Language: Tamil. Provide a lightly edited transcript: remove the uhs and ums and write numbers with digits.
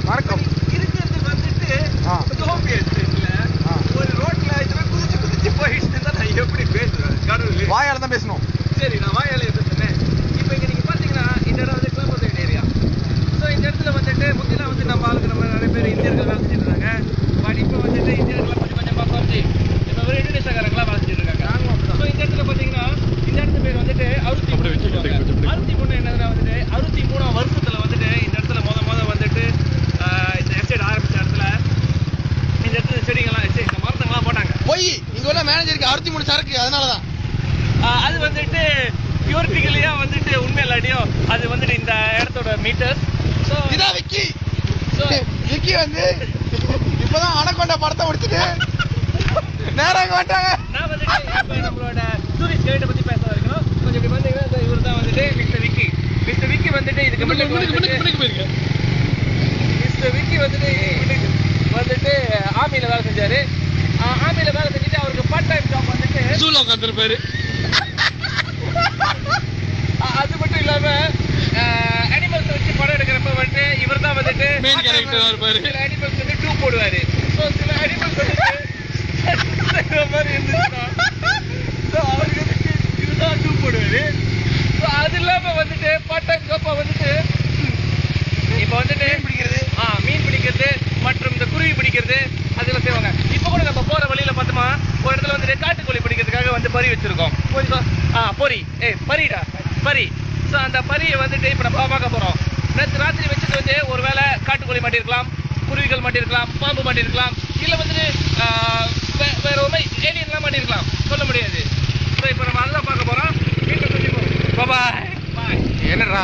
வணக்கம். இருக்கிறது வந்துட்டு சோம்பி இல்ல ஒரு ரோட்ல இதெல்லாம் குதிச்சு குதிச்சு போயிட்டு இருந்தா நான் எப்படி பேசுவேன்? கடவுள் வாயால தான் பேசணும். சரி, நான் வாயாலே பேசுறேன். இப்போ இங்க நீங்க பாத்தீங்கன்னா இந்த இடம் வந்து கிளம்பர் ஏரியா. ஸோ இந்த இடத்துல வந்துட்டு முந்திலாம் வந்து நம்ம ஆளுக்கு நம்ம நிறைய பேர் இந்தியர்கள் வேலை செஞ்சுட்டு இருக்காங்க. பட் இப்போ வந்துட்டு இந்தியர்கள் கொஞ்சம் கொஞ்சமா குறைஞ்சி இப்போ ஒரு இந்தோனேஷியாக்காரங்களாம் வேலை செஞ்சுட்டு இருக்காங்க. ஸோ இந்த இடத்துல பாத்தீங்கன்னா இந்த இடத்து பேர் வந்துட்டு 63 என்னதுன்னா வந்துட்டு 63ஆம் வருஷத்துல வந்துட்டு இந்த இடத்துல முத வந்துட்டு இந்த எஸ்டேட் ஆரம்பிச்ச இடத்துல இந்த இடத்துல செடிகள்லாம் வச்சு இந்த மரத்தங்கள்லாம் போட்டாங்க. போய் இங்க உள்ள மேனேஜருக்கு 63 சரக்கு, அதனாலதான் அது வந்துட்டு தியோரிட்டிக்கலியா வந்துட்டு உண்மை இல்லாட்டியும் அது வந்துட்டு இந்த இடத்தோட மீட்டர்ஸ். ஸோ இதான் விக்கி. விக்கி வந்து இப்பதான் அனகொண்டா படத்தை முடிச்சுட்டு நேராக வந்துட்டாங்க. நான் வந்துட்டு இப்போ நம்மளோட டூரிஸ்ட் கைடை பத்தி பேச வரைக்கும் கொஞ்சம் இப்படி பார்த்தீங்கன்னா இவர் தான் வந்துட்டு மிஸ்டர் விக்கி. மிஸ்டர் விக்கி வந்துட்டு இதுக்கு மிஸ்டர் விக்கி வந்துட்டு ஆர்மியில வேலை செஞ்சாரு. ஆர்மியில வேலை செஞ்சுட்டு அவருக்கு பார்ட் டைம் ஜாப் வந்துட்டு ஜூல உட்காந்துருப்பாரு. அது மட்டும் இல்லாம அனிமல்ஸ் வச்சு படம் எடுக்கிறப்ப வந்துட்டு இவர் தான் வந்துட்டு மெயின் கேரக்டரா இருப்பாரு. சில அனிமல்ஸ் வந்து டூ போடுவாரு. ஸோ சில அனிமல்ஸ் வந்துட்டு மாதிரி இருந்துச்சுன்னா ஸோ அவருக்கு வந்துட்டு இதுதான் டூ போடுவாரு. ஸோ அது இல்லாம வந்துட்டு பார்ட் டைம் ஜாப்பா வந்துட்டு இப்போ வந்துட்டு மீன் பிடிக்கிறது மற்றும் இந்த குருவி பிடிக்கிறது அதெல்லாம் செய்வாங்க. இப்போ கூட நம்ம போற வழியில பார்த்தோமா ஒரு இடத்துல வந்துட்டு காட்டுக்கோழி பிடிக்கிறதுக்காக வந்து பறி வச்சிருக்கோம். பரி. ஸோ அந்த பரியை வந்துட்டு இப்போ நம்ம பார்க்க போறோம். நேற்று ராத்திரி வச்சுட்டு வந்து ஒருவேளை காட்டுக்கோழி மாட்டிருக்கலாம், குருவிகள் மாட்டிருக்கலாம், பாம்பு மாட்டிருக்கலாம், இல்லை வந்துட்டு வேற ஒரு ஏலியன்லாம் மாட்டிருக்கலாம், சொல்ல முடியாது. ஸோ இப்போ நம்ம அதெல்லாம் பார்க்க போறோம். வீட்டில் சொல்லி போறோம். பாய். என்னடா